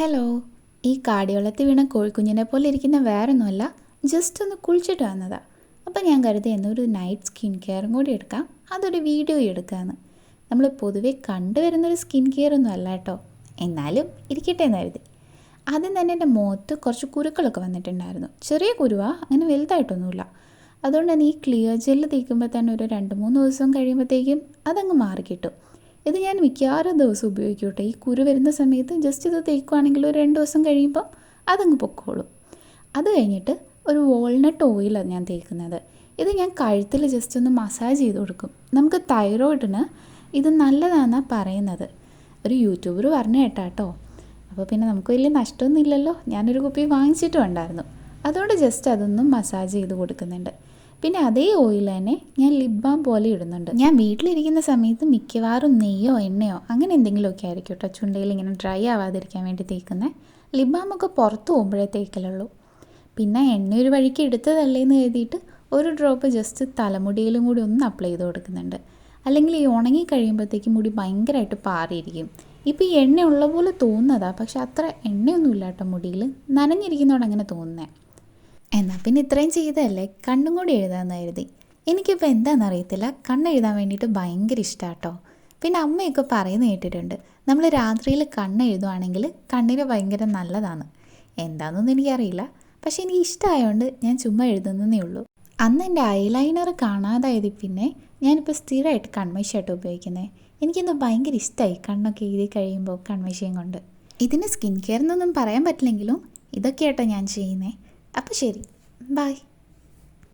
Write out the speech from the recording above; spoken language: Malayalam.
ഹലോ. ഈ കാടിവെള്ളത്തിൽ വീണ കോഴിക്കുഞ്ഞിനെ പോലെ ഇരിക്കുന്ന വേറൊന്നുമല്ല, ജസ്റ്റ് ഒന്ന് കുളിച്ചിട്ട് വന്നതാണ്. അപ്പോൾ ഞാൻ കരുതി എന്നൊരു നൈറ്റ് സ്കിൻ കെയറും കൂടി എടുക്കാം, അതൊരു വീഡിയോ എടുക്കാമെന്ന്. നമ്മൾ പൊതുവെ കണ്ടുവരുന്നൊരു സ്കിൻ കെയർ ഒന്നും അല്ല കേട്ടോ, എന്നാലും ഇരിക്കട്ടെ എന്ന് കരുതി. ആദ്യം തന്നെ എൻ്റെ മുഖത്ത് കുറച്ച് കുരുക്കളൊക്കെ വന്നിട്ടുണ്ടായിരുന്നു. ചെറിയ കുരുവാ, അങ്ങനെ വലുതായിട്ടൊന്നുമില്ല. അതുകൊണ്ട് തന്നെ ഈ ക്ലിയർ ജെല്ല് തേക്കുമ്പോൾ തന്നെ ഒരു 2-3 ദിവസം കഴിയുമ്പോഴത്തേക്കും അതങ്ങ് മാറിക്കിട്ടും. ഇത് ഞാൻ മിക്കവാറും ദിവസം ഉപയോഗിക്കും കേട്ടോ. ഈ കുരു വരുന്ന സമയത്ത് ജസ്റ്റ് ഇത് തേക്കുവാണെങ്കിൽ ഒരു 2 ദിവസം കഴിയുമ്പം അതങ്ങ് പൊക്കോളും. അത് കഴിഞ്ഞിട്ട് ഒരു വാൾനട്ട് ഓയിലാണ് ഞാൻ തേക്കുന്നത്. ഇത് ഞാൻ കഴുത്തിൽ ജസ്റ്റ് ഒന്ന് മസാജ് ചെയ്ത് കൊടുക്കും. നമുക്ക് തൈറോയിഡിന് ഇത് നല്ലതാണെന്നാണ് പറയുന്നത്. ഒരു യൂട്യൂബർ പറഞ്ഞു കേട്ടോ. അപ്പോൾ പിന്നെ നമുക്ക് വലിയ നഷ്ടമൊന്നും ഇല്ലല്ലോ. ഞാനൊരു കുപ്പി വാങ്ങിച്ചിട്ടും ഉണ്ടായിരുന്നു. അതുകൊണ്ട് ജസ്റ്റ് അതൊന്നും മസാജ് ചെയ്ത് കൊടുക്കുന്നുണ്ട്. പിന്നെ അതേ ഓയിൽ തന്നെ ഞാൻ ലിപ് ബാം പോലെ ഇടുന്നുണ്ട്. ഞാൻ വീട്ടിലിരിക്കുന്ന സമയത്ത് മിക്കവാറും നെയ്യോ എണ്ണയോ അങ്ങനെ എന്തെങ്കിലുമൊക്കെ ആയിരിക്കും കേട്ടോ ചുണ്ടയിൽ ഇങ്ങനെ ഡ്രൈ ആവാതിരിക്കാൻ വേണ്ടി തേക്കുന്നത്. ലിപ് ബാമൊക്കെ പുറത്ത് പോകുമ്പോഴേ തേക്കലുള്ളൂ. പിന്നെ എണ്ണ ഒരു വഴിക്ക് എടുത്തതല്ലേന്ന് കരുതിയിട്ട് ഒരു ഡ്രോപ്പ് ജസ്റ്റ് തലമുടിയിലും കൂടി ഒന്ന് അപ്ലൈ ചെയ്ത് കൊടുക്കുന്നുണ്ട്. അല്ലെങ്കിൽ ഈ ഉണങ്ങി കഴിയുമ്പോഴത്തേക്കും മുടി ഭയങ്കരമായിട്ട് പാറിയിരിക്കും. ഇപ്പോൾ ഈ എണ്ണ ഉള്ള പോലെ തോന്നുന്നതാണ്, പക്ഷെ അത്ര എണ്ണയൊന്നും ഇല്ല കേട്ടോ മുടിയിൽ. നനഞ്ഞിരിക്കുന്നതോടെ അങ്ങനെ തോന്നുന്നത്. എന്നാൽ പിന്നെ ഇത്രയും ചെയ്തതല്ലേ, കണ്ണും കൂടി എഴുതാമെന്ന് കരുതി. എനിക്കിപ്പോൾ എന്താണെന്നറിയത്തില്ല, കണ്ണെഴുതാൻ വേണ്ടിയിട്ട് ഭയങ്കര ഇഷ്ടമാണ് കേട്ടോ. പിന്നെ അമ്മയൊക്കെ പറയുന്നത് കേട്ടിട്ടുണ്ട്, നമ്മൾ രാത്രിയിൽ കണ്ണെഴുതുവാണെങ്കിൽ കണ്ണിന് ഭയങ്കര നല്ലതാണ്. എന്താണെന്നൊന്നും എനിക്കറിയില്ല, പക്ഷേ എനിക്ക് ഇഷ്ടമായതുകൊണ്ട് ഞാൻ ചുമ്മാ എഴുതുന്നതേ ഉള്ളൂ. അന്ന് എൻ്റെ ഐലൈനർ കാണാതായത് പിന്നെ ഞാനിപ്പോൾ സ്ഥിരമായിട്ട് കൺമഷിയായിട്ട് ഉപയോഗിക്കുന്നത്. എനിക്കെന്തോ ഭയങ്കര ഇഷ്ടമായി കണ്ണൊക്കെ എഴുതി കഴിയുമ്പോൾ കൺമഷിയും കൊണ്ട്. ഇതിന് സ്കിൻ കെയർ എന്നൊന്നും പറയാൻ പറ്റില്ലെങ്കിലും ഇതൊക്കെയാട്ടോ ഞാൻ ചെയ്യുന്നത്. അപ്പോൾ ശരി, ബൈ.